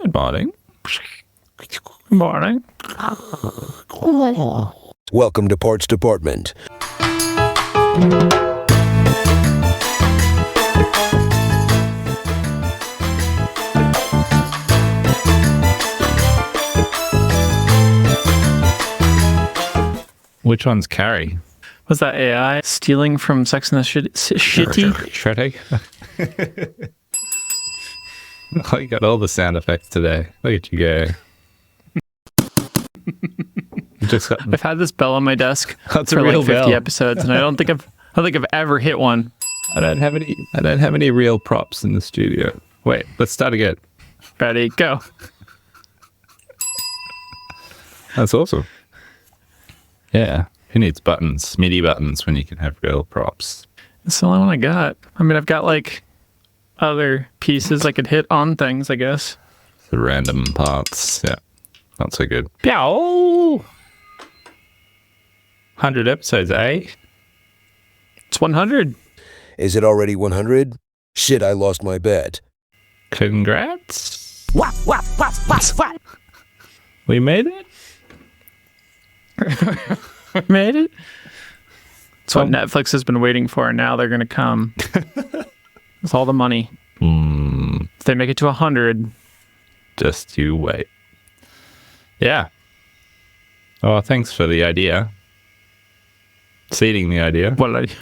Good morning. Good morning. Welcome to Parts Department. Which one's Carrie? Was that AI stealing from Sex and the Shitty? Shreddy? Oh, you got all the sound effects today. Look at you go. Just got, I've had this bell on my desk that's for a real like 50 bell. episodes, and I don't think I've ever hit one. I don't have any real props in the studio. Wait, let's start again. Ready, go. That's awesome. Yeah. Who needs buttons, MIDI buttons, when you can have real props? That's the only one I got. I mean, I've got like other pieces I could hit on things, I guess. The random parts. Yeah. Not so good. Pew! 100 episodes, eh? It's 100. Is it already 100? Shit, I lost my bet. Congrats. We made it? Made it? It's what Netflix has been waiting for, and now they're going to come with all the money. If they make it to 100. Just you wait. Yeah. Oh, thanks for the idea. Seeding the idea. What did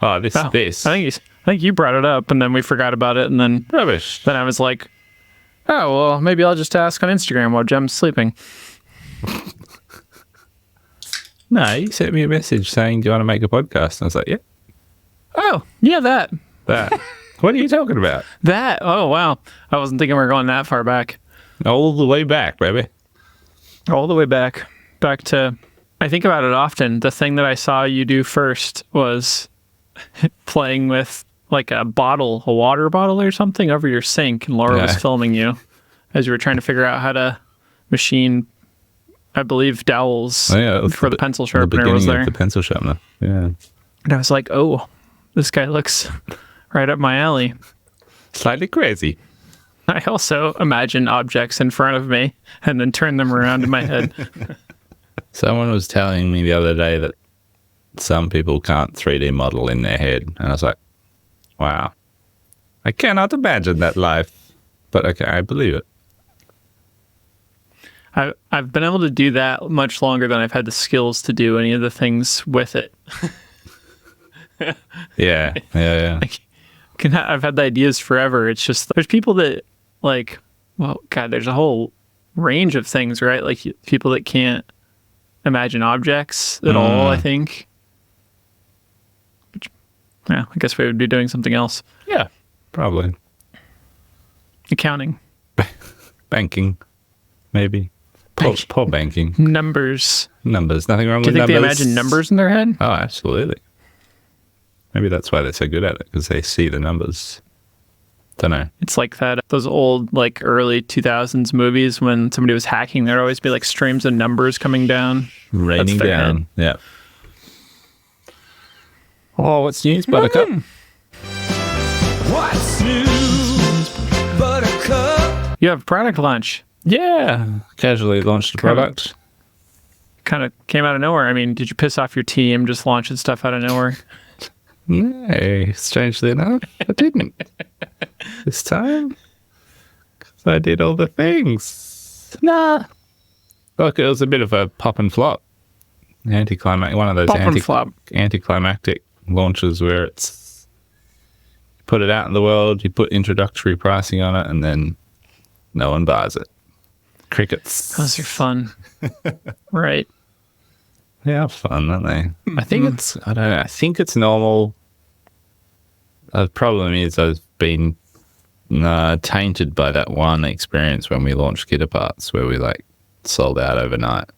Oh, this. I think you brought it up, and then we forgot about it, and then Rubbish. Then I was like, oh, well, maybe I'll just ask on Instagram while Jem's sleeping. No, you sent me a message saying, do you want to make a podcast? And I was like, yeah. Oh, yeah, that. What are you talking about? That. Oh, wow. I wasn't thinking we were going that far back. All the way back, baby. All the way back. Back to, I think about it often. The thing that I saw you do first was playing with like a water bottle or something over your sink. And Laura was filming you as you were trying to figure out how to machine, I believe, dowels for the pencil sharpener was there. The pencil sharpener, yeah. And I was like, oh, this guy looks right up my alley. Slightly crazy. I also imagine objects in front of me and then turn them around in my head. Someone was telling me the other day that some people can't 3D model in their head. And I was like, wow. I cannot imagine that life. But okay, I believe it. I've been able to do that much longer than I've had the skills to do any of the things with it. Yeah. I've had the ideas forever. It's just, there's people that like, well, God, there's a whole range of things, right? Like people that can't imagine objects at all, I think. Which, yeah, I guess we would be doing something else. Yeah, probably. Accounting. Banking, maybe. Poor banking. Numbers. Nothing wrong with numbers. Do you think they imagine numbers in their head? Oh, absolutely. Maybe that's why they're so good at it, because they see the numbers. Don't know. It's like that, those old, like, early 2000s movies when somebody was hacking, there'd always be, like, streams of numbers coming down. Raining down. Yeah. Oh, what's news, Buttercup? What's news, Buttercup? You have product launch. Yeah. Casually launched a product. Kind of came out of nowhere. I mean, did you piss off your team just launching stuff out of nowhere? No, strangely enough, I didn't. This time, because I did all the things. Nah. Look, it was a bit of a pop and flop. Anticlimactic, one of those anticlimactic launches where it's put it out in the world, you put introductory pricing on it, and then no one buys it. Crickets. Those are fun. Right. They are fun, aren't they? I think I don't know. I think it's normal. The problem is I've been tainted by that one experience when we launched Guitar Parts where we like sold out overnight.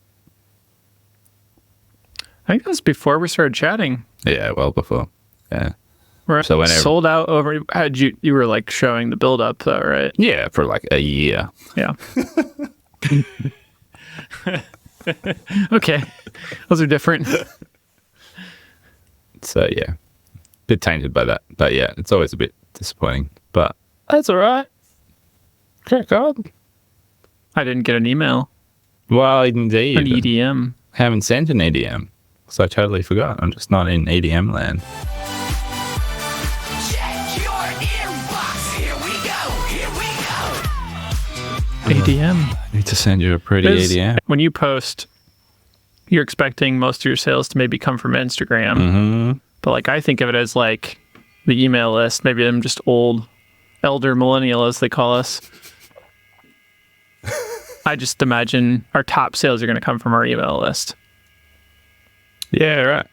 I think that was before we started chatting. Yeah, well before. Yeah. Right. So whenever sold out over, you were like showing the build up though, right? Yeah, for like a year. Yeah. Okay. Those are different. So yeah, bit tainted by that. But yeah, it's always a bit disappointing. But that's all right. Crack on. I didn't get an email, Well, indeed. an EDM. Haven't sent an EDM. So I totally forgot. I'm just not in EDM land. Check your inbox. Here we go. EDM. I need to send you a pretty There's- EDM. When you post, you're expecting most of your sales to maybe come from Instagram. Mm-hmm. But like I think of it as like the email list. Maybe I'm just elder millennial as they call us. I just imagine our top sales are going to come from our email list. Yeah, right.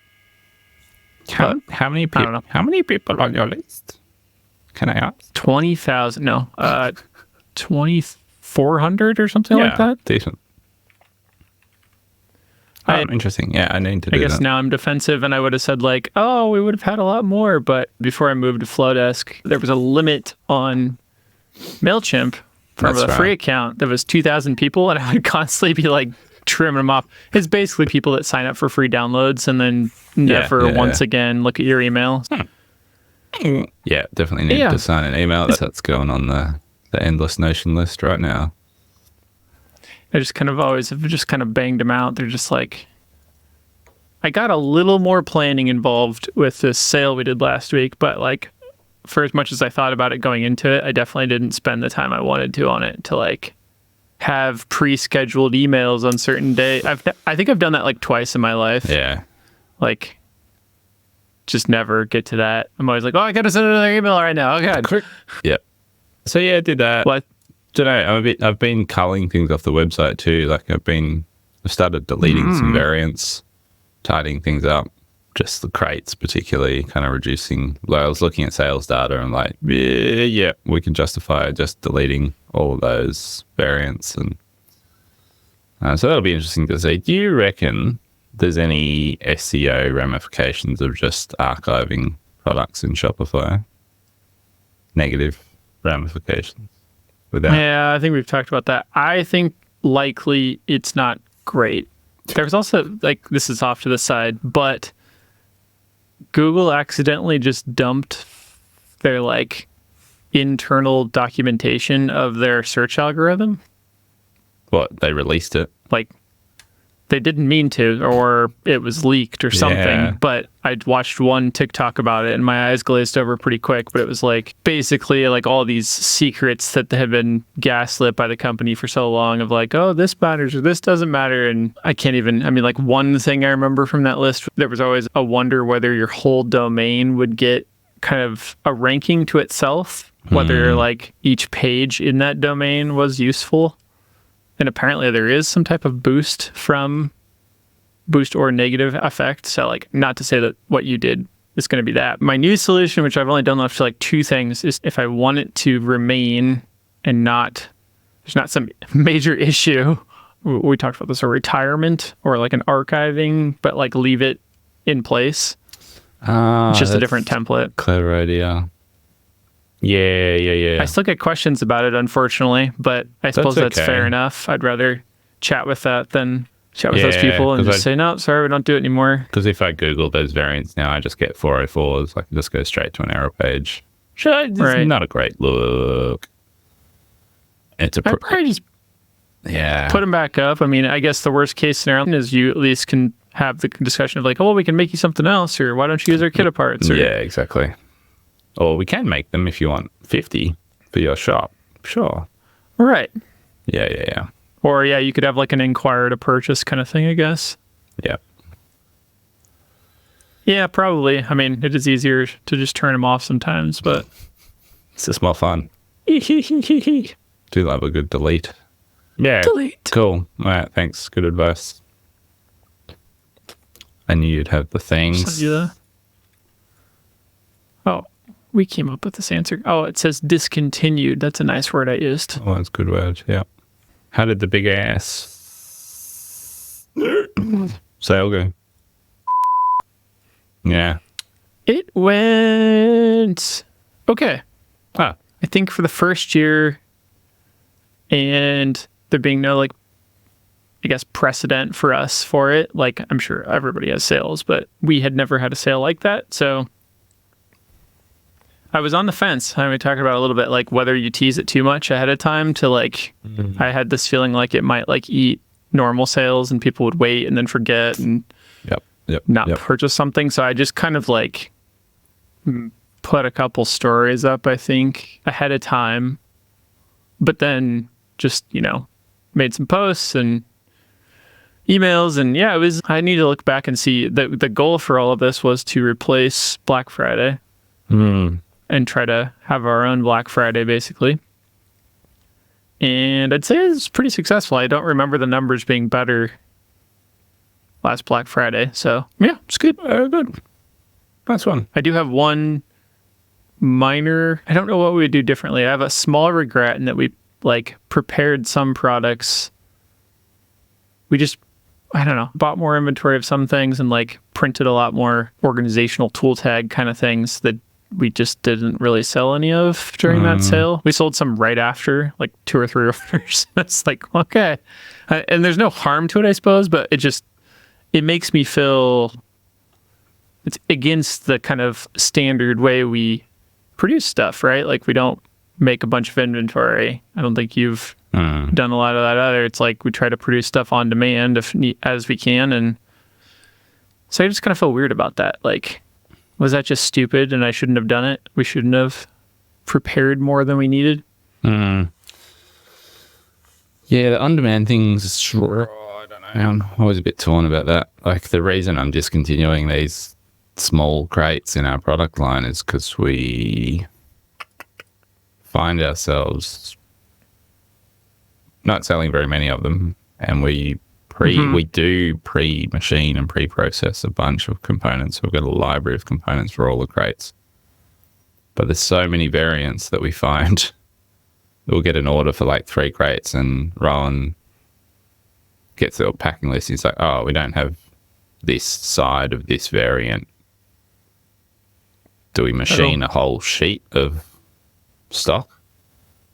How many I don't know. people? How many people on your list? Can I ask? 20,000? No, 2,400 or something like that. Decent. I- Interesting. Yeah, I need to do I guess that. now I'm defensive, and I would have said like, "Oh, we would have had a lot more." But before I moved to Flowdesk, there was a limit on Mailchimp for That's the free account. That was 2,000 people, and I would constantly be like trimming them off. It's basically people that sign up for free downloads and then never once again look at your email. Yeah, definitely need Yeah. to sign an email. That's going on the endless notion list right now. I just kind of always have just kind of banged them out. They're just like, I got a little more planning involved with this sale we did last week, but like for as much as I thought about it going into it, I definitely didn't spend the time I wanted to on it to like have pre-scheduled emails on certain days. I think I've done that like twice in my life. Yeah. Like just never get to that. I'm always like, oh, I got to send another email right now. Oh God. Yep. So yeah, I did that. What? Don't know. I've been culling things off the website too. Like I've started deleting some variants, tidying things up. Just the crates, particularly, kind of reducing. Like I was looking at sales data and like, yeah, we can justify just deleting all of those variants, and so that'll be interesting to see. Do you reckon there's any SEO ramifications of just archiving products in Shopify? Negative ramifications without. Yeah, I think we've talked about that. I think likely it's not great. There's also, like, this is off to the side, but Google accidentally just dumped their, like, internal documentation of their search algorithm. What, they released it? Like, they didn't mean to, or it was leaked or something. Yeah. But I watched one TikTok about it and my eyes glazed over pretty quick. But it was like basically like all these secrets that had been gaslit by the company for so long of like, oh, this matters or this doesn't matter. And I can't even, I mean, like one thing I remember from that list, there was always a wonder whether your whole domain would get kind of a ranking to itself, whether like each page in that domain was useful. And apparently there is some type of boost or negative effect. So like, not to say that what you did is going to be that. My new solution, which I've only done left to like two things, is if I want it to remain and there's not some major issue. We talked about this, a retirement or like an archiving, but like leave it in place. It's just a different template. Clever idea. Yeah. I still get questions about it, unfortunately, but I suppose that's okay. fair enough. I'd rather chat with that than chat with those Yeah, people and 'cause just say, no, sorry, we don't do it anymore. Because if I Google those variants now, I just get 404s. I can just go straight to an error page. Sure, it's Right. not a great look. It's a I'd probably just yeah. put them back up. I mean, I guess the worst case scenario is you at least can have the discussion of like, oh, well, we can make you something else, or why don't you use our kit parts? Or, Yeah, exactly. Or we can make them if you want 50 for your shop. Sure. Right. Yeah. Or yeah, you could have like an inquire to purchase kind of thing, I guess. Yeah. Yeah, probably. I mean, it is easier to just turn them off sometimes, but It's just more fun. delete. Do love a good delete. Yeah. Cool. All right. Thanks. Good advice. I knew you'd have the things. Oh, we came up with this answer. Oh, it says discontinued. That's a nice word I used. Oh, that's a good word. Yeah. How did the big ass sale go? Yeah. It went okay. Ah. I think for the first year, and there being no, like, I guess, precedent for us for it. Like, I'm sure everybody has sales, but we had never had a sale like that. So I was on the fence. We talked about it a little bit, like whether you tease it too much ahead of time to like, I had this feeling like it might like eat normal sales and people would wait and then forget and not purchase something. So I just kind of like put a couple stories up, I think, ahead of time, but then just, made some posts and emails. And yeah, I need to look back and see the goal for all of this was to replace Black Friday. And try to have our own Black Friday, basically. And I'd say it's pretty successful. I don't remember the numbers being better last Black Friday. So, yeah, it's good. Good. Nice one. I do have one minor... I don't know what we would do differently. I have a small regret in that we, prepared some products. We just, I don't know, bought more inventory of some things and, printed a lot more organizational tool tag kind of things that we just didn't really sell any of during that sale. We sold some right after, 2 or 3 orders. It's okay. And there's no harm to it, I suppose, but it makes me feel it's against the kind of standard way we produce stuff, right? We don't make a bunch of inventory. I don't think you've done a lot of that either. It's we try to produce stuff on demand as we can. And so I just kind of feel weird about that. Was that just stupid and I shouldn't have done it? We shouldn't have prepared more than we needed? Yeah, the on-demand things, I don't know. I'm always a bit torn about that. The reason I'm discontinuing these small crates in our product line is because we find ourselves not selling very many of them, and we do pre-machine and pre-process a bunch of components. We've got a library of components for all the crates. But there's so many variants that we find. We'll get an order for 3 crates, and Rowan gets a packing list. He's like, oh, we don't have this side of this variant. Do we machine a whole sheet of stock,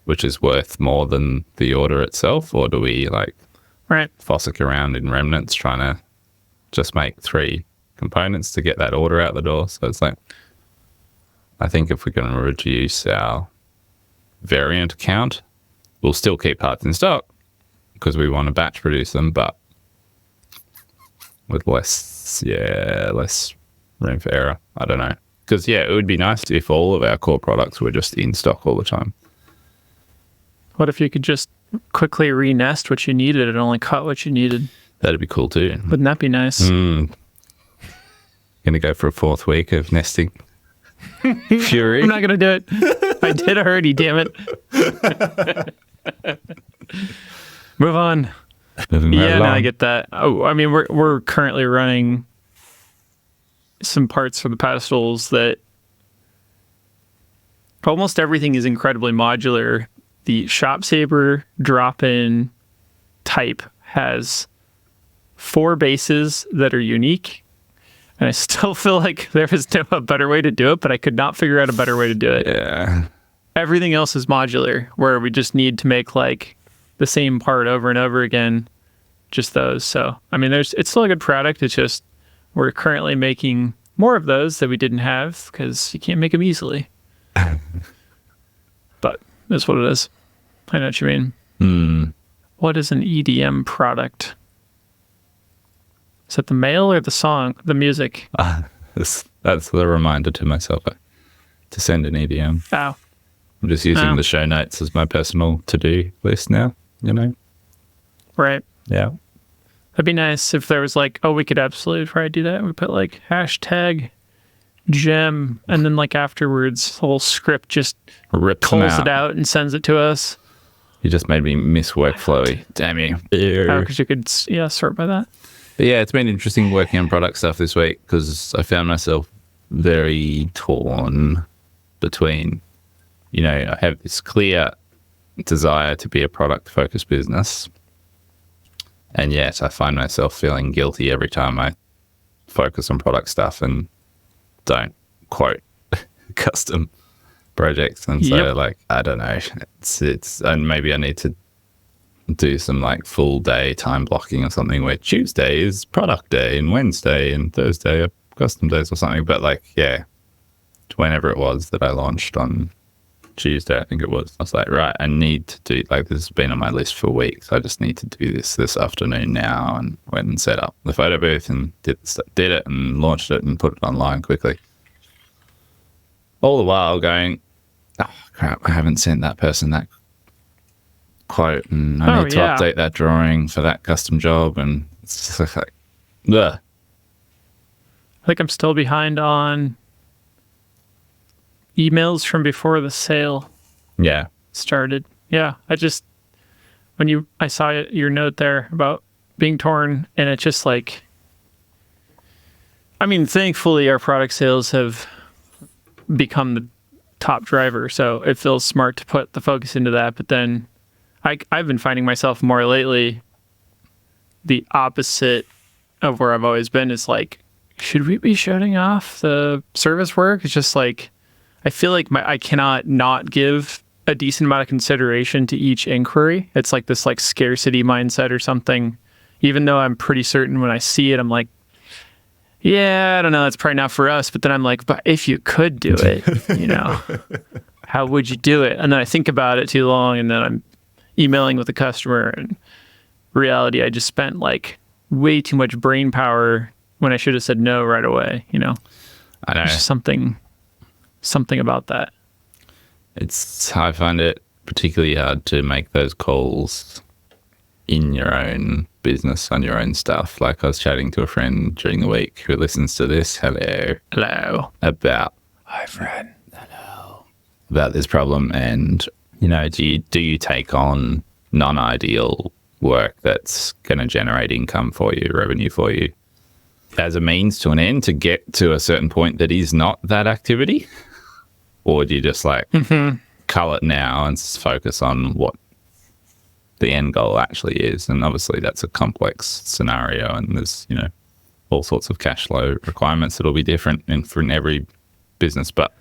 which is worth more than the order itself? Or do we fossick around in remnants trying to just make 3 components to get that order out the door? So it's I think if we're going to reduce our variant count, we'll still keep parts in stock because we want to batch produce them, but with less room for error. I don't know. Because, it would be nice if all of our core products were just in stock all the time. What if you could just quickly re-nest what you needed and only cut what you needed? That'd be cool too. Wouldn't that be nice? Gonna go for a 4th week of nesting. Fury. I'm not gonna do it. I did already, damn it. Move on. Yeah, no, I get that. Oh, I mean, we're currently running some parts for the pedestals that almost everything is incredibly modular. The Shop Saber drop-in type has 4 bases that are unique, and I still feel like there is a better way to do it, but I could not figure out a better way to do it. Yeah. Everything else is modular, where we just need to make the same part over and over again, just those. So, I mean, it's still a good product. It's just we're currently making more of those that we didn't have because you can't make them easily. But that's what it is. I know what you mean. What is an EDM product? Is that the mail or the song, the music? That's the reminder to myself to send an EDM. Oh. I'm just using the show notes as my personal to-do list now, Right. Yeah. That'd be nice if there was we could absolutely probably do that. We put hashtag gem, and then afterwards, the whole script just pulls it out and sends it to us. You just made me miss workflowy. Damn you. Because you could, sort by that. But yeah, it's been interesting working on product stuff this week because I found myself very torn between, I have this clear desire to be a product-focused business, and yet I find myself feeling guilty every time I focus on product stuff and don't quote custom projects. And so I don't know, it's and maybe I need to do some full day time blocking or something where Tuesday is product day and Wednesday and Thursday are custom days or something. But whenever it was that I launched on Tuesday, I think it was. I was like, right, I need to do, like, this has been on my list for weeks. I just need to do this afternoon now, and went and set up the photo booth and did it and launched it and put it online quickly. All the while going, oh, crap, I haven't sent that person that quote, and I need to update that drawing for that custom job, and it's just like, ugh. I think I'm still behind on emails from before the sale Yeah. started. Yeah, I saw your note there about being torn, and it's just like, I mean, thankfully our product sales have become the top driver, so it feels smart to put the focus into that. But then I've been finding myself more lately the opposite of where I've always been, is like, should we be shutting off the service work? It's just like, I feel like I cannot not give a decent amount of consideration to each inquiry. It's like this like scarcity mindset or something, even though I'm pretty certain when I see it, I'm like, yeah, I don't know, it's probably not for us. But then I'm like, but if you could do it, you know, how would you do it? And then I think about it too long, and then I'm emailing with the customer, and reality, I just spent like way too much brain power when I should have said no right away, you know? I know. There's something about that. I find it particularly hard to make those calls in your own business, on your own stuff. Like, I was chatting to a friend during the week who listens to this. Hello. About, hi friend. Hello. About this problem. And, you know, do you take on non-ideal work that's going to generate income for you, revenue for you, as a means to an end to get to a certain point that is not that activity? Or do you just like cull it now and focus on what the end goal actually is? And obviously that's a complex scenario, and there's, you know, all sorts of cash flow requirements that'll be different in every business. But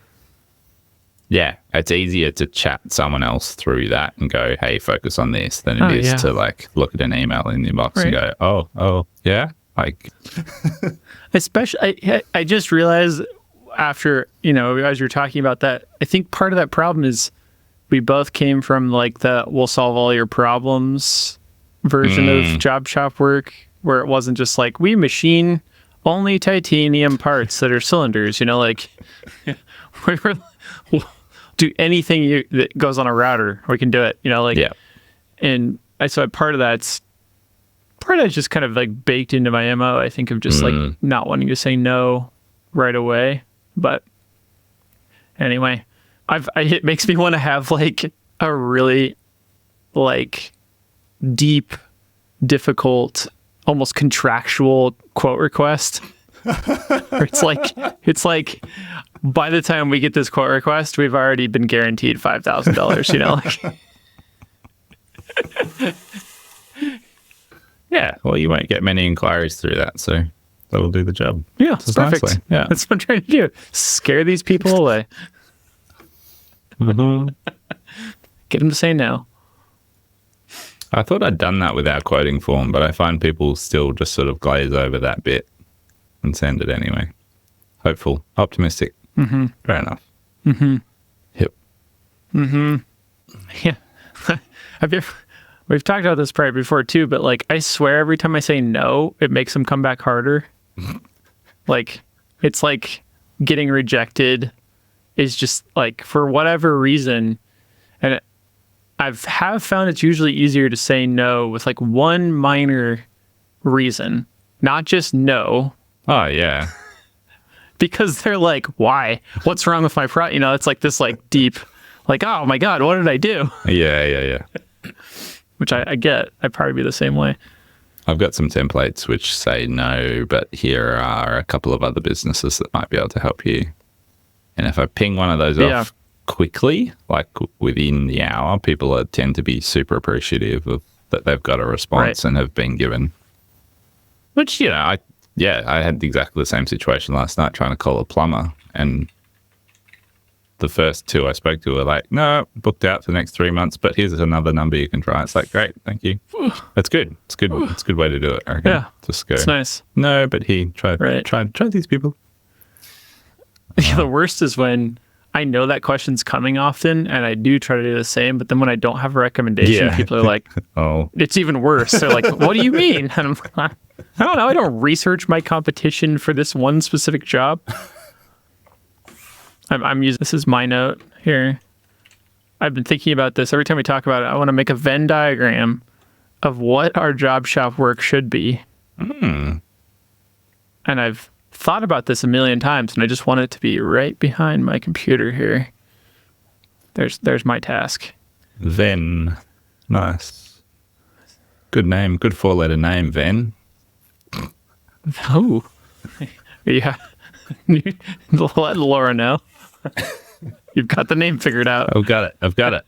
yeah, it's easier to chat someone else through that and go, hey, focus on this, than it is to like look at an email in the inbox and go, oh, yeah. Like, especially, I just realized after, you know, as you're talking about that, I think part of that problem is we both came from like the we'll solve all your problems version of job shop work, where it wasn't just like, we machine only titanium parts that are cylinders, you know, like we'll do anything that goes on a router, we can do it, you know, like, yeah. And so part of that's just kind of like baked into my MO, I think, of just like not wanting to say no right away. But anyway, it makes me want to have like a really like deep, difficult, almost contractual quote request. Or it's like by the time we get this quote request, we've already been guaranteed $5,000, you know, like. Yeah, well, you won't get many inquiries through that, so that'll do the job. Yeah, it's perfect. Nicely. Yeah, that's what I'm trying to do. Scare these people away. Get them to say no. I thought I'd done that with our quoting form, but I find people still just sort of glaze over that bit and send it anyway. Hopeful, optimistic. Fair enough. Yep. Yeah. We've talked about this probably before too, but like, I swear every time I say no, it makes them come back harder. Like, it's like getting rejected is just like, for whatever reason. And have found it's usually easier to say no with like one minor reason, not just no. Oh, yeah. Because they're like, why? What's wrong with my product? You know, it's like this like deep, like, oh my God, what did I do? Yeah. Which I get. I'd probably be the same way. I've got some templates which say no, but here are a couple of other businesses that might be able to help you. And if I ping one of those off quickly, like within the hour, people tend to be super appreciative of that they've got a response and have been given. Which, you know, I had exactly the same situation last night trying to call a plumber, and the first two I spoke to were like, no, booked out for the next 3 months, but here's another number you can try. It's like, great, thank you. That's good. It's good. It's a good way to do it, I reckon. Yeah. Just go, it's nice. no, but try these people. The worst is when I know that question's coming often, and I do try to do the same, but then when I don't have a recommendation, Yeah. people are like, Oh, it's even worse. They're like, what do you mean? And I'm like, I don't know. I don't research my competition for this one specific job. I'm using, this is my note here. I've been thinking about this. Every time we talk about it, I want to make a Venn diagram of what our job shop work should be. And I've thought about this a million times, and I just want it to be right behind my computer here. There's my task. Venn. Nice. Good name. Good 4-letter name, Venn. Oh, yeah. Let Laura know. You've got the name figured out. I've got it.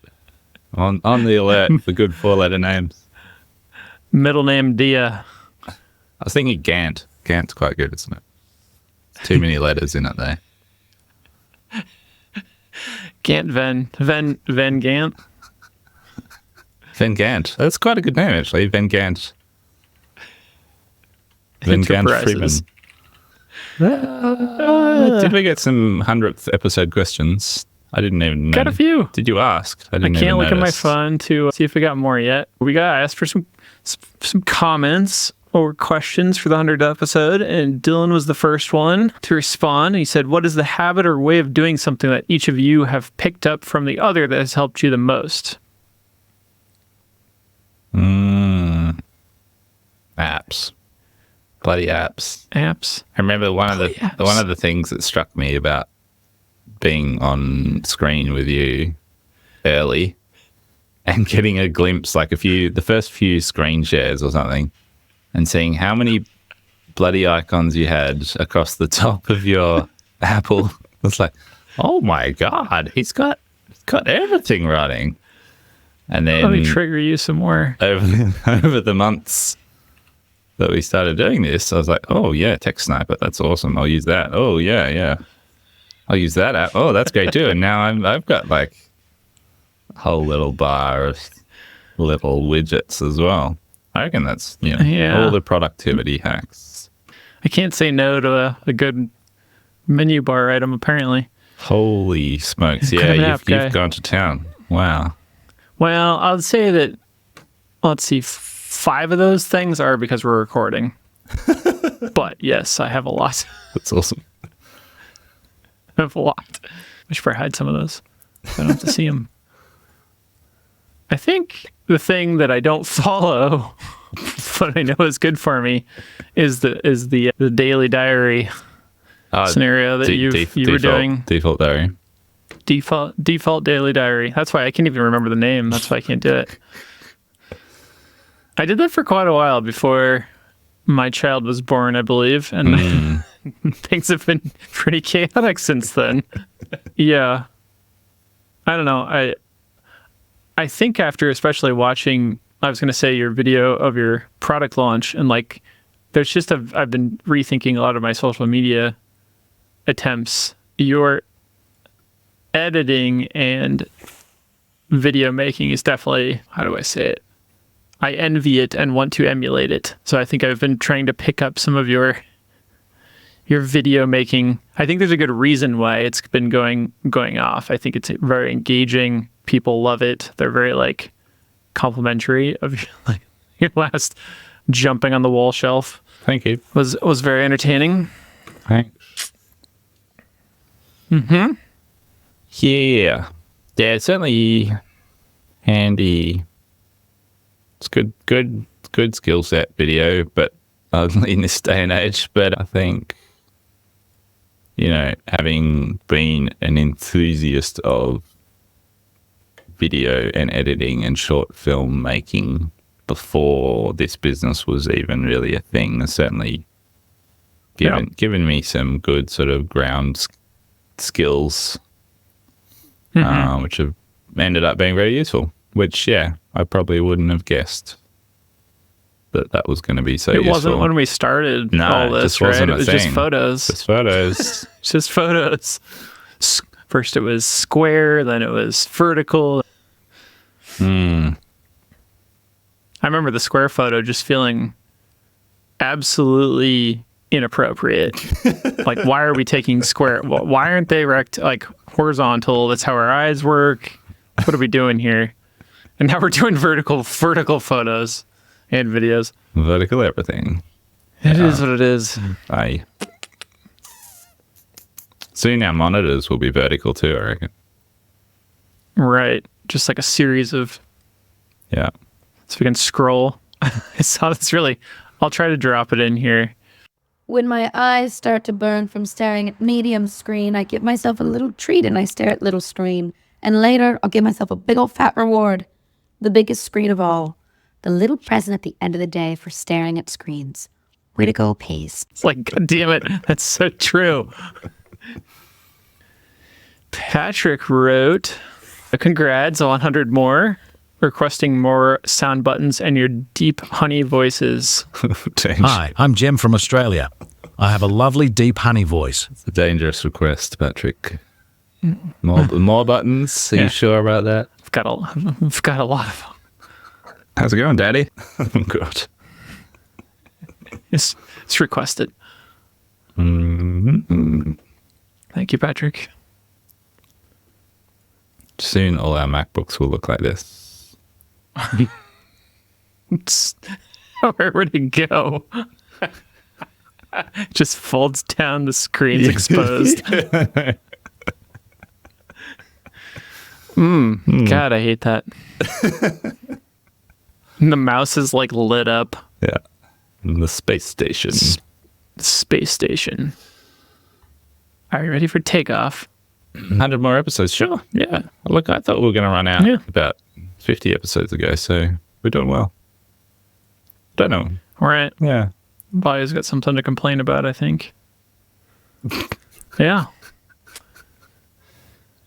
On the alert for good 4-letter names. Middle name Dia. I was thinking Gantt. Gantt's quite good, isn't it? Too many letters in it there. Gantt Venn Gantt. Venn Gantt. That's quite a good name, actually. Venn Gantt. Venn Gantt Freeman. Enterprises. Did we get some 100th episode questions? I didn't even know. Got a few. Did you ask? I didn't can't even look at my notice. phone to see if we got more yet. We got asked for some comments or questions for the 100th episode, and Dylan was the first one to respond. He said, what is the habit or way of doing something that each of you have picked up from the other that has helped you the most? Apps. Bloody apps. Apps. I remember one of apps. the things that struck me about being on screen with you early and getting a glimpse, like the first few screen shares or something, and seeing how many bloody icons you had across the top of your Apple. It's like, oh my God, he's got everything running. And then Let me trigger you some more. over the months that we started doing this, I was like, oh yeah, Text Sniper, that's awesome. I'll use that. Oh yeah. I'll use that app. Oh, that's great too. And now I've got like a whole little bar of little widgets as well. I reckon that's all the productivity hacks. I can't say no to a good menu bar item, apparently. Holy smokes! Kind Yeah, of an app guy. you've gone to town. Wow. Well, I'll say that, let's see, 5 of those things are because we're recording. But yes, I have a lot. That's awesome. I have a lot. Wish I had some of those. I don't have to see them. I think the thing that I don't follow, but I know is good for me, is the daily diary scenario that you were doing. Default diary. Default daily diary. That's why I can't even remember the name. That's why I can't do it. I did that for quite a while before my child was born, I believe, and things have been pretty chaotic since then. Yeah. I don't know. I think after especially watching, I was going to say, your video of your product launch, and like, there's just I've been rethinking a lot of my social media attempts. Your editing and video making is definitely, how do I say it? I envy it and want to emulate it. So I think I've been trying to pick up some of your video making. I think there's a good reason why it's been going off. I think it's very engaging. People love it. They're very like complimentary of like your last jumping on the wall shelf. Thank you. Was very entertaining. Thanks. Yeah. Yeah, it's certainly handy. It's good skill set video, but in this day and age. But I think, having been an enthusiast of video and editing and short film making before this business was even really a thing, has certainly given me some good sort of ground skills, which have ended up being very useful. Which, I probably wouldn't have guessed that was going to be so useful. It wasn't when we started all this, just wasn't right? It was just photos. Just photos. Just photos. First it was square, then it was vertical. I remember the square photo just feeling absolutely inappropriate. Like, why are we taking square? Why aren't they horizontal? That's how our eyes work. What are we doing here? And now we're doing vertical photos and videos. Vertical everything. It is what it is. Aye. Soon our monitors will be vertical too, I reckon. Right. Just like a series of, Yeah. so we can scroll. I saw this I'll try to drop it in here. When my eyes start to burn from staring at medium screen, I give myself a little treat and I stare at little screen. And later, I'll give myself a big old fat reward. The biggest screen of all. The little present at the end of the day for staring at screens. Way to go, Pace. It's like, God damn it. That's so true. Patrick wrote, congrats, 100 more. Requesting more sound buttons and your deep honey voices. Hi, I'm Jem from Australia. I have a lovely deep honey voice. It's a dangerous request, Patrick. More buttons? Are you sure about that? I've got a lot of them. How's it going, Daddy? Good. It's requested. Mm-hmm. Thank you, Patrick. Soon all our MacBooks will look like this. Where would it go? Just folds down, the screen's exposed. God, I hate that. And the mouse is like lit up. Yeah. And the space station. Space station. Are you ready for takeoff? 100 more episodes, sure. Yeah. Look, I thought we were going to run out about 50 episodes ago, so we're doing well. Don't know. All right. Yeah. Body's got something to complain about, I think. Yeah.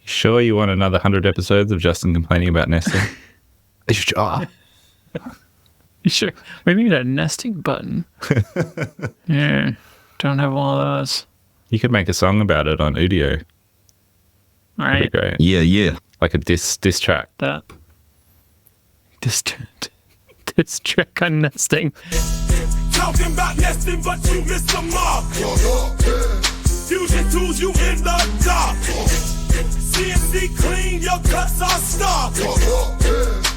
Sure you want another 100 episodes of Justin complaining about nesting? Sure. You sure? We need a nesting button. Yeah. Don't have one of those. You could make a song about it on Udio. All right. Great. Yeah. Like a diss track. That. This trick on nesting. Talking about nesting, but you missed the mark. Fusion tools, you in the dark. CNC clean, your cuts are stark.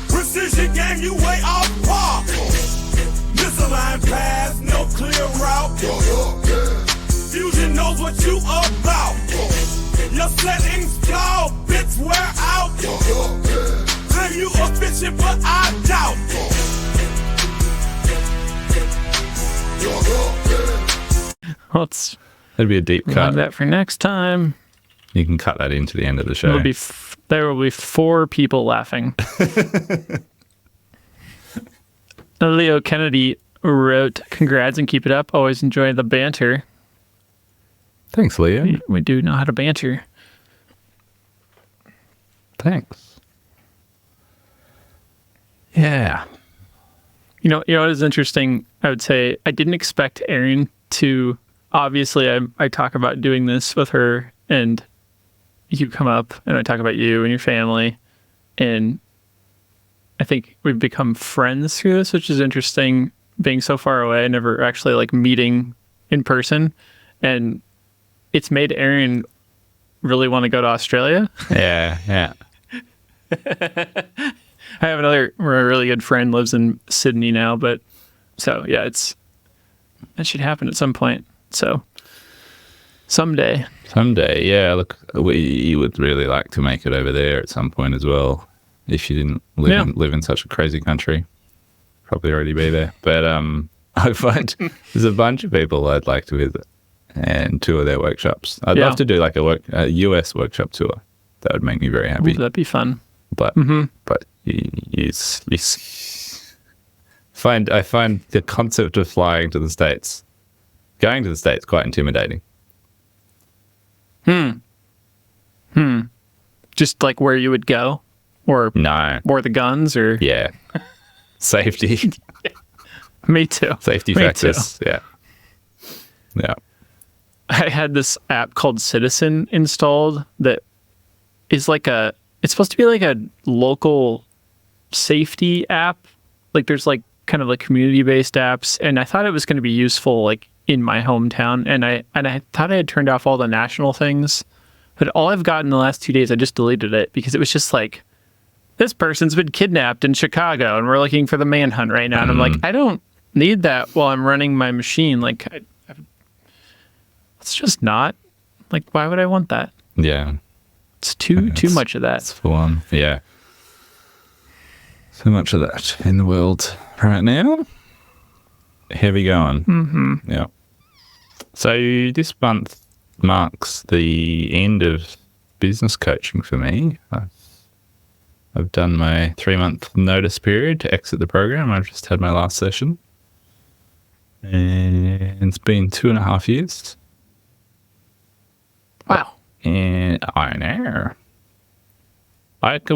Precision game, you way off par. Misaligned paths, no clear route. Fusion knows what you about. Your settings flawed, bits wear out. Claim you efficient, but I doubt. Well, That'd be a deep leave cut. that for next time. You can cut that into the end of the show. There will be 4 people laughing. Leo Kennedy wrote, congrats and keep it up. Always enjoy the banter. Thanks, Leo. We do know how to banter. Thanks. Yeah. You know what is interesting? I would say I didn't expect Erin to. Obviously, I talk about doing this with her, and you come up, and I talk about you and your family, and I think we've become friends through this, which is interesting. Being so far away, never actually like meeting in person, and it's made Erin really want to go to Australia. Yeah. I have a really good friend lives in Sydney now, but so yeah, that should happen at some point. So someday, yeah. Look, you would really like to make it over there at some point as well. If you didn't live in such a crazy country, probably already be there. But I find there's a bunch of people I'd like to visit and tour their workshops. I'd love to do like a US workshop tour. That would make me very happy. Ooh, that'd be fun. But you I find the concept of going to the States quite intimidating. Just like where you would go, or the guns, or Yeah. Safety. Me too. Safety Me factors. too. Yeah. I had this app called Citizen installed that is it's supposed to be like a local safety app. Like there's like kind of like community-based apps, and I thought it was going to be useful like in my hometown, and I thought I had turned off all the national things, but all I've gotten in the last 2 days, I just deleted it because it was just like, this person's been kidnapped in Chicago and we're looking for the manhunt right now. And I'm like, I don't need that while I'm running my machine. Like, it's just not. Like, why would I want that? Yeah. It's too much of that. It's full on. Yeah. So much of that in the world right now. Heavy going. Mm-hmm. Yeah. So this month marks the end of business coaching for me. I've done my 3-month notice period to exit the program. I've just had my last session. And it's been 2.5 years. Wow. And I know.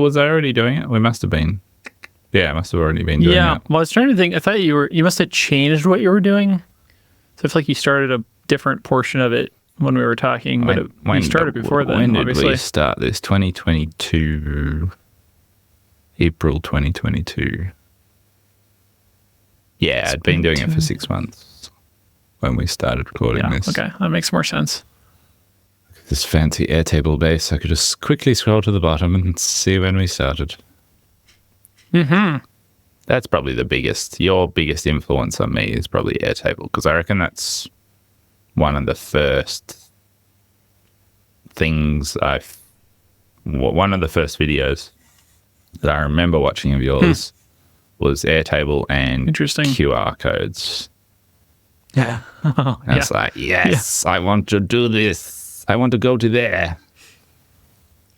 Was I already doing it? We must have been. Yeah, I must have already been doing it. Well, I was trying to think. I thought you must have changed what you were doing. So I feel like you started a different portion of it when we were talking, but you started before then, when obviously. did we start this? 2022. April 2022. Yeah, I'd been doing it for 6 months when we started recording this. Okay, that makes more sense. This fancy Airtable base, I could just quickly scroll to the bottom and see when we started. Mm-hmm. That's probably your biggest influence on me is probably Airtable, because I reckon that's one of the first videos that I remember watching of yours was Airtable and Interesting. QR codes. Yeah. I was like, yes, I want to do this. I want to go to there.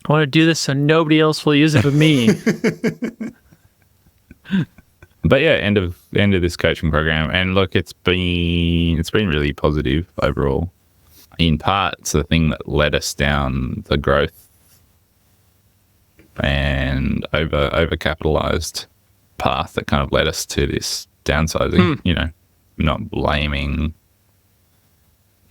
I want to do this so nobody else will use it but me. But yeah, end of this coaching program, and look, it's been really positive overall. In part, it's the thing that led us down the growth and over-capitalized path that kind of led us to this downsizing. You know, not blaming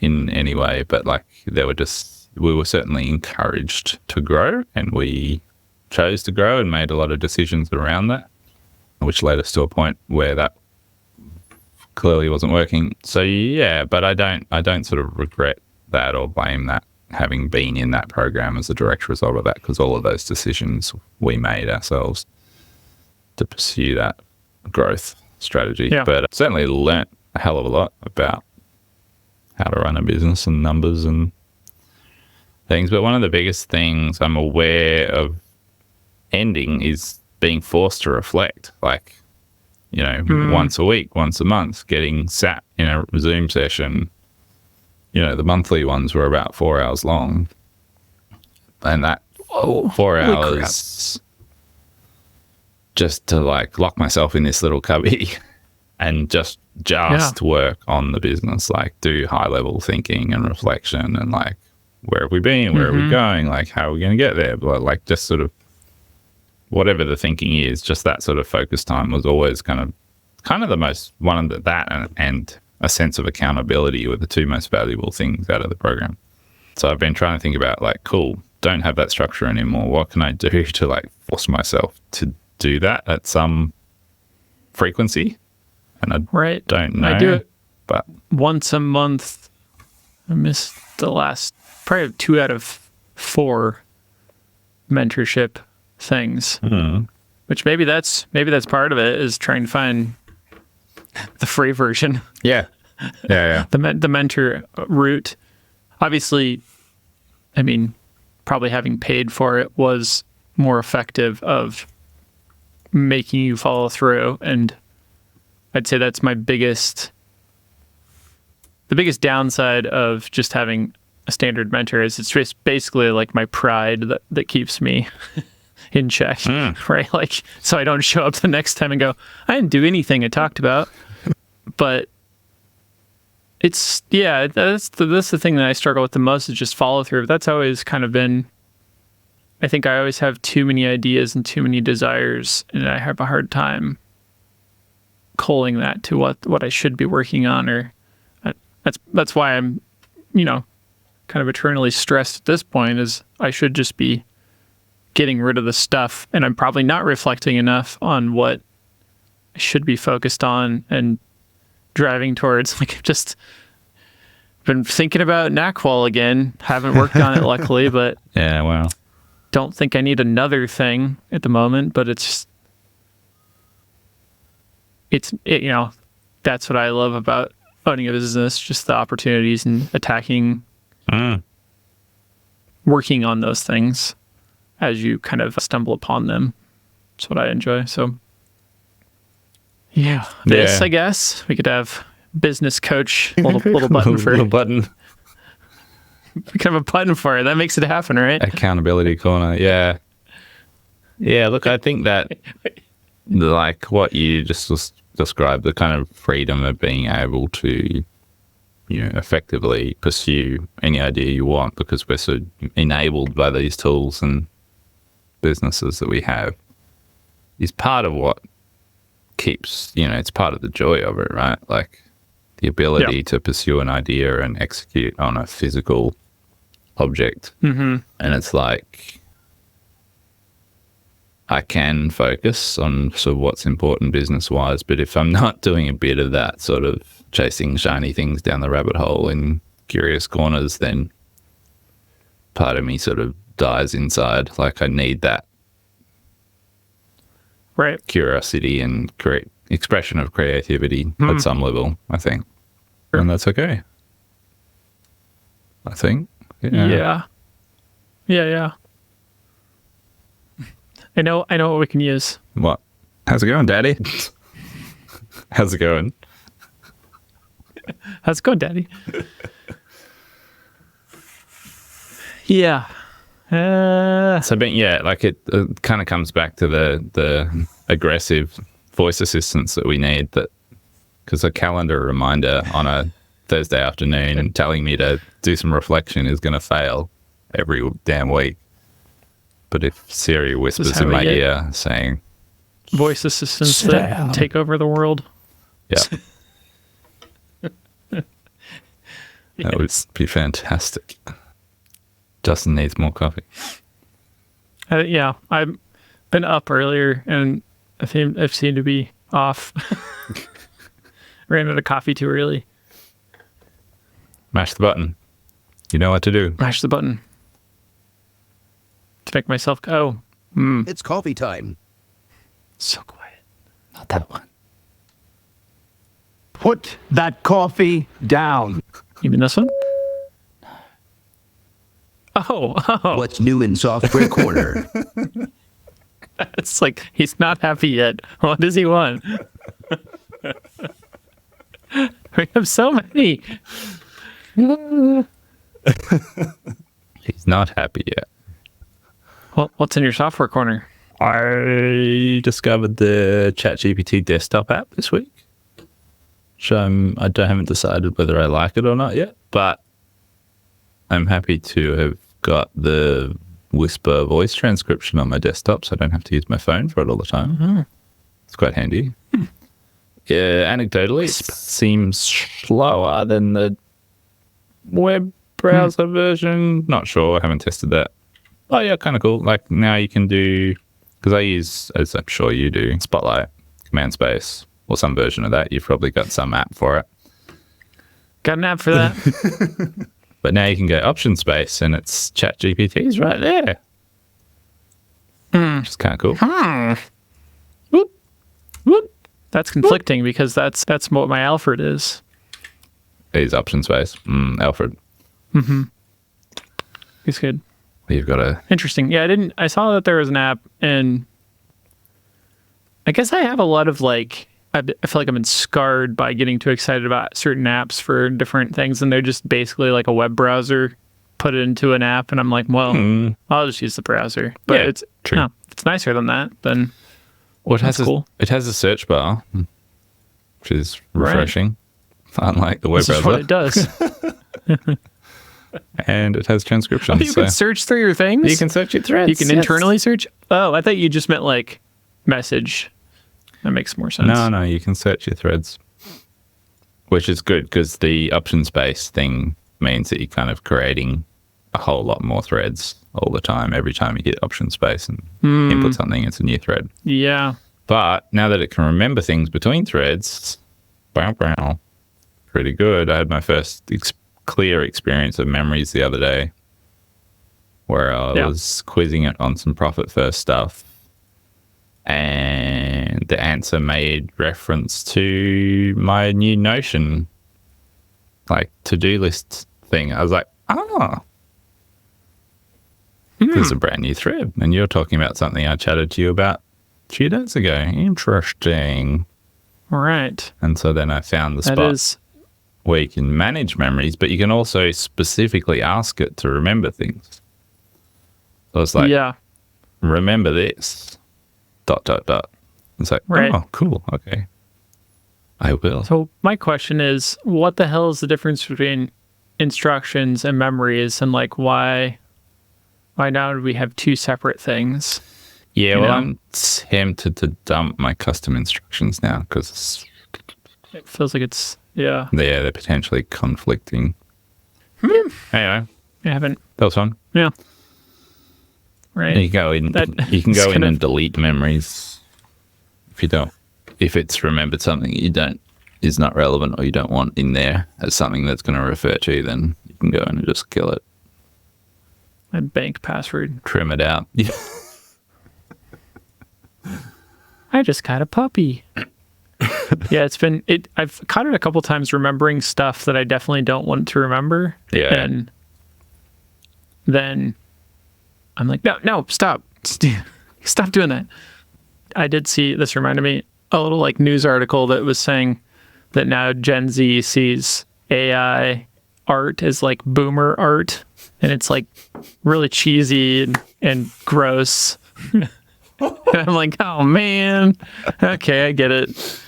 in any way, but like we were certainly encouraged to grow, and we chose to grow and made a lot of decisions around that, which led us to a point where that clearly wasn't working. So yeah, but I don't sort of regret that or blame that, having been in that program as a direct result of that, because all of those decisions we made ourselves to pursue that growth strategy. Yeah. But I certainly learnt a hell of a lot about how to run a business and numbers and things. But one of the biggest things I'm aware of ending is being forced to reflect, like, you know, once a week, once a month, getting sat in a Zoom session. You know, the monthly ones were about 4 hours long, and that 4 hours just to like lock myself in this little cubby and just work on the business, like do high level thinking and reflection and like, where have we been? Where are we going? Like, how are we going to get there? But like, just sort of whatever the thinking is, just that sort of focus time was always kind of the most, that and a sense of accountability were the two most valuable things out of the program. So I've been trying to think about like, cool, don't have that structure anymore. What can I do to like force myself to do that at some frequency? And I don't know. I do it but once a month. I missed the last probably 2 out of 4 mentorship things, which maybe that's part of it, is trying to find the free version. Yeah. The mentor route. Obviously, I mean, probably having paid for it was more effective of making you follow through, and I'd say that's the biggest downside of just having a standard mentor is it's just basically like my pride that keeps me in check, right? Like, so I don't show up the next time and go, I didn't do anything I talked about. But it's, that's the thing that I struggle with the most, is just follow through. That's always kind of been, I think I always have too many ideas and too many desires, and I have a hard time culling that to what I should be working on, or that's why I'm, kind of eternally stressed at this point, is I should just be getting rid of the stuff, and I'm probably not reflecting enough on what I should be focused on and driving towards. Like, just been thinking about NACWAL again. Haven't worked on it luckily, but Yeah, well, don't think I need another thing at the moment. But it's you know, that's what I love about owning a business, just the opportunities and attacking, working on those things as you kind of stumble upon them. That's what I enjoy. So yeah, this, I guess we could have business coach, little button for little button. We could have a button for it. That makes it happen, right? Accountability corner. Yeah. Yeah, look, I think that like what you just described, the kind of freedom of being able to, you know, effectively pursue any idea you want because we're so enabled by these tools and businesses that we have is part of what keeps, you know, it's part of the joy of it, right? Like the ability to pursue an idea and execute on a physical object. And it's like, I can focus on sort of what's important business-wise, but if I'm not doing a bit of that sort of chasing shiny things down the rabbit hole in curious corners, then part of me sort of dies inside. Like I need that curiosity and expression of creativity at some level, I think. And that's okay. I think. Yeah. I know what we can use. What? How's it going, Daddy? How's it going? How's it going, Daddy? Yeah. So, but yeah, like it kind of comes back to the aggressive voice assistants that we need. That because a calendar reminder on a Thursday afternoon and telling me to do some reflection is going to fail every damn week. But if Siri whispers in my ear saying, voice assistants that take over the world. Yeah. That would be fantastic. Justin needs more coffee. Yeah, I've been up earlier and I've seemed to be off. Ran out of coffee too early. Mash the button. You know what to do. Mash the button. To make myself go. It's coffee time. So quiet. Not that one. Put that coffee down. You mean this one? Oh. What's new in Software Corner? It's like he's not happy yet. What does he want? We have so many. He's not happy yet. Well, what's in your software corner? I discovered the ChatGPT desktop app this week. So I haven't decided whether I like it or not yet, but I'm happy to have got the Whisper voice transcription on my desktop so I don't have to use my phone for it all the time. It's quite handy. Yeah, anecdotally, it seems slower than the web browser version. Not sure. I haven't tested that. Oh, yeah, kind of cool. Like now you can do, because I use, as I'm sure you do, Spotlight, Command Space, or some version of that. You've probably got some app for it. Got an app for that? But now you can go Option Space and it's ChatGPT's right there. Which is kind of cool. Whoop. Whoop. That's conflicting because that's what my Alfred is. He's Option Space. Alfred. He's good. You've got a... Interesting. Yeah, I saw that there was an app, and I guess I have a lot of I feel like I've been scarred by getting too excited about certain apps for different things, and they're just basically like a web browser, put it into an app, and I'm like, well, I'll just use the browser. But Yeah, it's true. No, it's nicer than that. Then Well, that's cool. It has a search bar, which is refreshing, unlike the web This is browser. what it does. And it has transcription. Oh, you can search through your things? You can search your threads. You can internally search? Oh, I thought you just meant like message. That makes more sense. No, you can search your threads, which is good because the option space thing means that you're kind of creating a whole lot more threads all the time. Every time you hit option space and input something, it's a new thread. Yeah. But now that it can remember things between threads, pretty good. I had my first clear experience of memories the other day where I was quizzing it on some Profit First stuff, and the answer made reference to my new Notion, like, to-do list thing. I was like, there's a brand new thread, and you're talking about something I chatted to you about a few days ago. Interesting. Right. And so then I found the spot where you can manage memories, but you can also specifically ask it to remember things. So it's like, remember this, ... It's like, right. Oh, cool. Okay. I will. So my question is, what the hell is the difference between instructions and memories, and like why now do we have two separate things? Yeah, well, I'm tempted to dump my custom instructions now because it feels like it's, they're potentially conflicting. Anyway, I haven't. That was fun. Yeah. Right. You can go in and delete memories if it's remembered something is not relevant or you don't want in there as something that's going to refer to, then you can go in and just kill it. My bank password. Trim it out. I just got a puppy. I've caught it a couple times remembering stuff that I definitely don't want to remember. Yeah. And then I'm like, no, stop. Stop doing that. I did see, this reminded me, a little like news article that was saying that now Gen Z sees AI art as like boomer art, and it's like really cheesy and gross. And I'm like, oh man, okay, I get it.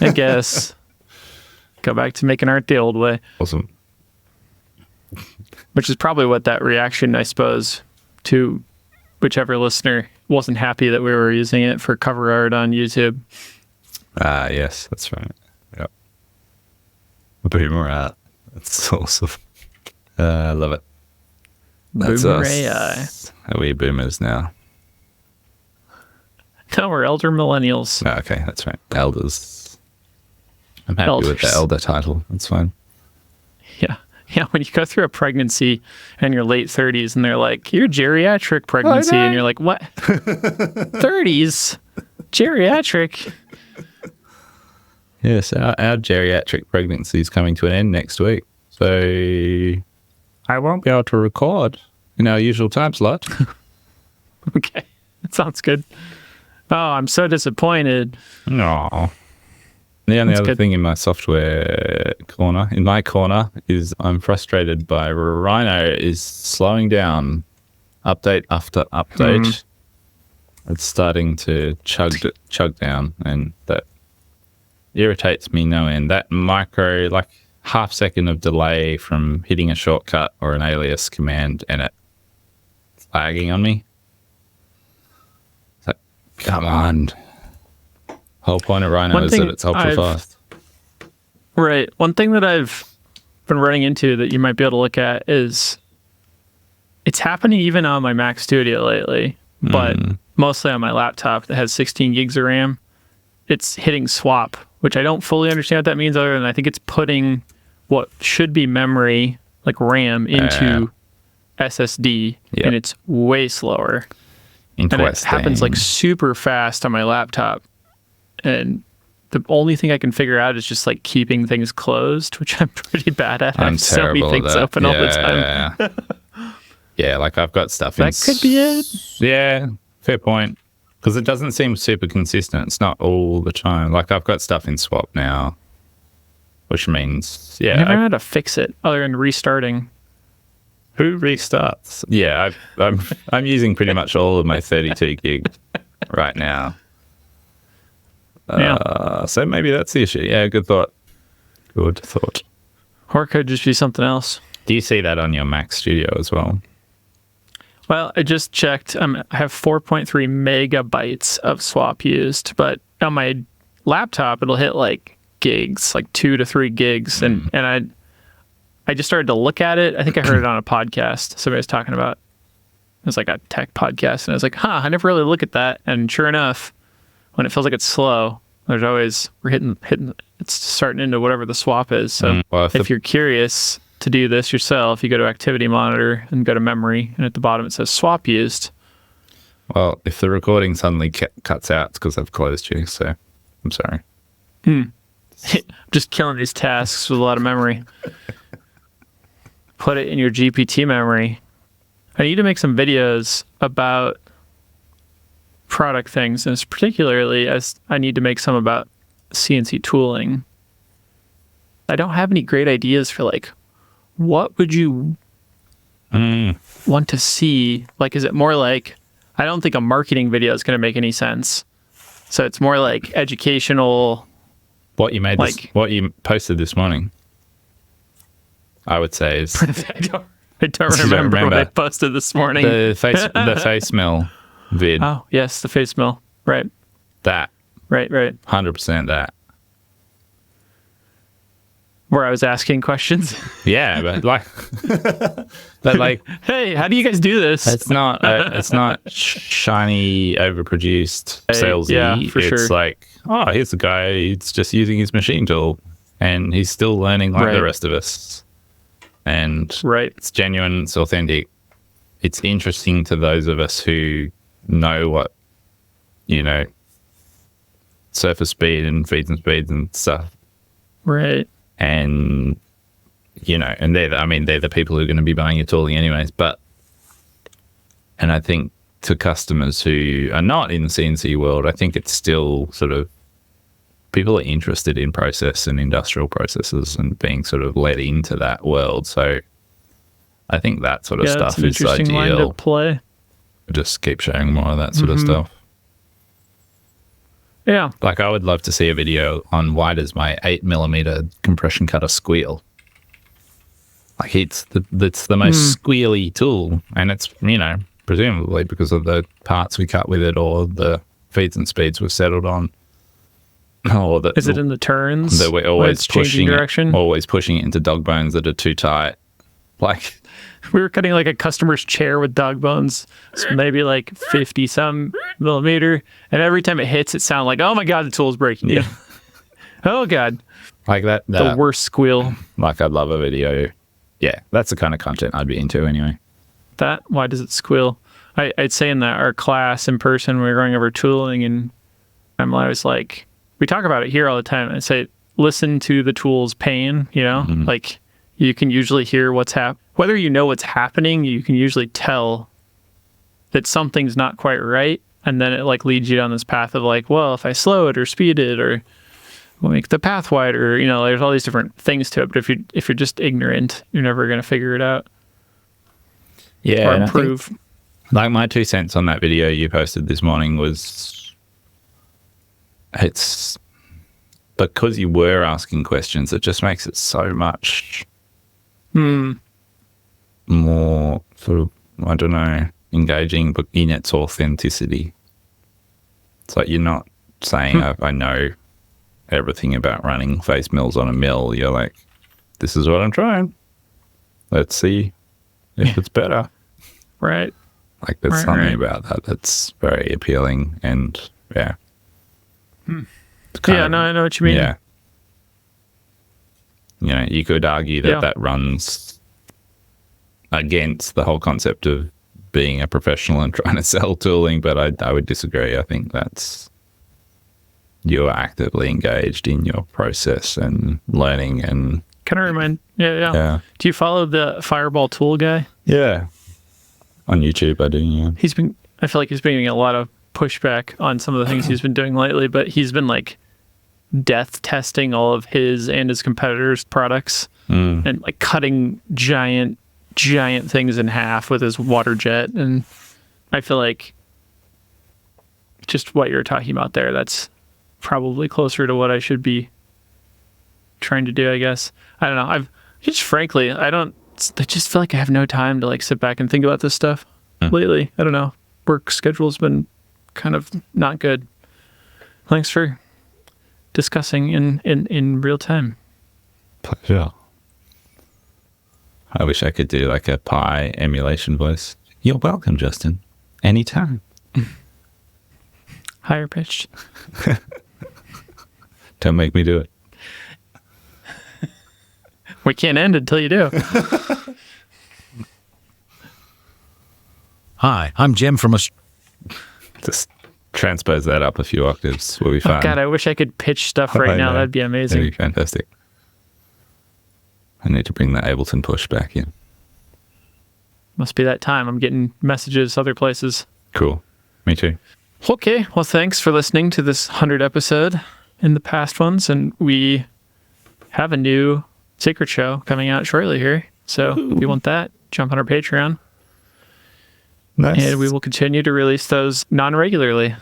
I guess go back to making art the old way. Awesome. Which is probably what that reaction, I suppose, to whichever listener wasn't happy that we were using it for cover art on YouTube. Yes, that's right. Yep. Boomer art. That's awesome. I love it. That's Boomer us. AI. Are we boomers now? No, we're elder millennials. Oh, okay, that's right. Elders. I'm happy with the elder title. That's fine. Yeah, when you go through a pregnancy in your late 30s and they're like, you're geriatric pregnancy, and you're like, what? 30s? Geriatric? Yes, our geriatric pregnancy is coming to an end next week. So I won't be able to record in our usual time slot. Okay, that sounds good. Oh, I'm so disappointed. No. The only other thing in my software corner, is I'm frustrated by Rhino is slowing down update after update. It's starting to chug down, and that irritates me no end. That micro, like half second of delay from hitting a shortcut or an alias command and it's lagging on me. It's like, come on. Whole point of Rhino is that it's ultra fast. Right. One thing that I've been running into that you might be able to look at is it's happening even on my Mac Studio lately, but mostly on my laptop that has 16 gigs of RAM. It's hitting swap, which I don't fully understand what that means, other than I think it's putting what should be memory, like RAM, into SSD, and it's way slower. And it happens like super fast on my laptop. And the only thing I can figure out is just like keeping things closed, which I'm pretty bad at. I have so many things open all the time. Yeah, like I've got stuff that could be it. Yeah, fair point. Because it doesn't seem super consistent. It's not all the time. Like I've got stuff in swap now, which means, I never know how to fix it other than restarting. Who restarts? Yeah, I'm using pretty much all of my 32 gig right now. So maybe that's the issue. Yeah, good thought. Good thought. Or it could just be something else. Do you see that on your Mac Studio as well? Well, I just checked. I have 4.3 megabytes of swap used, but on my laptop, it'll hit like gigs, like 2 to 3 gigs. And I just started to look at it. I think I heard it on a podcast. Somebody was talking about it. It was like a tech podcast. And I was like, I never really look at that. And sure enough, when it feels like it's slow, we're hitting, it's starting into whatever the swap is. So if you're curious, to do this yourself, you go to Activity Monitor and go to Memory, and at the bottom it says Swap Used. Well, if the recording suddenly cuts out, it's because I've closed you, so I'm sorry. Just killing these tasks with a lot of memory. Put it in your GPT memory. I need to make some videos about product things, and it's particularly as I need to make some about CNC tooling. I don't have any great ideas for like, what would you want to see? Like, is it more like, I don't think a marketing video is going to make any sense. So it's more like educational. What you made, Like- what you posted this morning, I would say is I don't You don't remember what I remember. posted this morning. the face mill vid. Oh, yes, the face mill. Right, That right. 100% that. Where I was asking questions. Yeah, but like, Hey, how do you guys do this? it's not shiny, overproduced salesy. yeah, for it's sure. like, oh, here's a guy. He's just using his machine tool, and he's still learning like Right. the rest of us. And Right. it's genuine. It's authentic. It's interesting to those of us who know what, surface speed and feeds and speeds and stuff. Right. And and they're the people who are going to be buying your tooling anyways. And I think to customers who are not in the CNC world, I think it's still sort of, people are interested in process and industrial processes and being sort of led into that world. So I think that sort of Yeah, that's stuff an is interesting line to ideal. play. Just keep showing more of that sort Mm-hmm. of stuff. Yeah. Like, I would love to see a video on why does my 8mm compression cutter squeal? Like, it's the most squealy tool, and it's, presumably because of the parts we cut with it or the feeds and speeds we've settled on. Or that Is it in the turns? that we're when always it's changing pushing direction? always pushing it into dog bones that are too tight. Like, We were cutting like a customer's chair with dog bones. It's maybe like 50 some millimeter. And every time it hits, it sounds like, oh my God, the tool's breaking. Yeah. Oh God. like that. The worst squeal. Like, I'd love a video. Yeah, that's the kind of content I'd be into anyway. Why does it squeal? I'd say in our class in person, we were going over tooling, and I was like, we talk about it here all the time. I say, listen to the tool's pain, like you can usually hear what's whether you know what's happening, you can usually tell that something's not quite right. And then it like leads you down this path of like, well, if I slow it or speed it or make the path wider, there's all these different things to it. But if you're just ignorant, you're never going to figure it out Yeah, or and I think, improve. like, my 2 cents on that video you posted this morning was, it's because you were asking questions, it just makes it so much more sort of, I don't know, engaging, but in its authenticity. It's like, you're not saying, I know everything about running face mills on a mill. You're like, this is what I'm trying. Let's see if it's better. Right. Like, there's Right, something right. about that that's very appealing, and yeah. It's Yeah, kind of- no, I know what you mean. Yeah. You could argue that Yeah. that runs against the whole concept of being a professional and trying to sell tooling, but I would disagree. I think that's, you're actively engaged in your process and learning and Kind of remind. Yeah. yeah. Do you follow the Fireball tool guy? Yeah. On YouTube, I do, yeah. I feel like he's been getting a lot of pushback on some of the things he's been doing lately, but he's been like death testing all of his and his competitors' products and like cutting giant things in half with his water jet. And I feel like just what you're talking about there, that's probably closer to what I should be trying to do, I guess. I don't know. I just feel like I have no time to like sit back and think about this stuff lately. I don't know. Work schedule's been kind of not good. Thanks for discussing in real time. Pleasure. I wish I could do like a Pi emulation voice. You're welcome, Justin. Anytime. Higher pitched. Don't make me do it. We can't end until you do. Hi, I'm Jem from Just transpose that up a few octaves. Will be fine. God, I wish I could pitch stuff right I now. know. That'd be amazing. That'd be fantastic. I need to bring the Ableton push back in. Must be that time. I'm getting messages other places. Cool. Me too. Okay, well, thanks for listening to this 100 episode in the past ones, and we have a new secret show coming out shortly here. So if you want that, jump on our Patreon, Nice. and we will continue to release those non-regularly.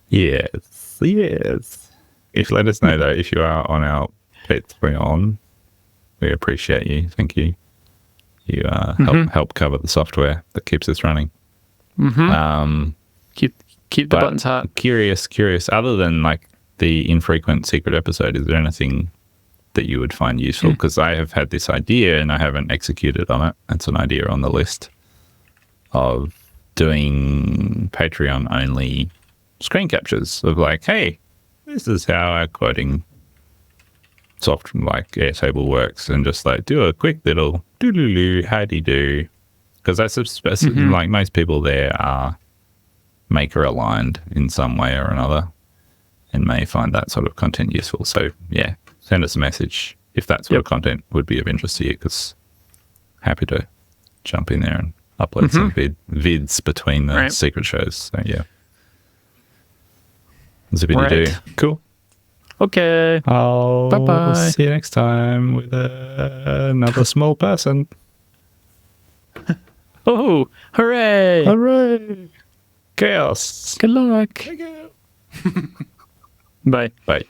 Yes. Yes. If let us know though if you are on our Patreon, we appreciate you. Thank you. You help cover the software that keeps us running. Keep the But buttons hot. Curious. Other than like the infrequent secret episode, is there anything that you would find useful? Because I have had this idea and I haven't executed on it. It's an idea on the list of doing Patreon only screen captures of like, hey, this is how our quoting soft like Airtable works, and just like do a quick little doodaloo, howdy do, because I suspect like most people there are maker aligned in some way or another and may find that sort of content useful. So yeah, send us a message if that sort of content would be of interest to you, because happy to jump in there and upload some vids between the secret shows. So yeah, there's a bit to do. Cool. Okay. I'll Bye-bye. see you next time with another small person. Oh, hooray. Hooray! Chaos. Good luck. Bye. Bye.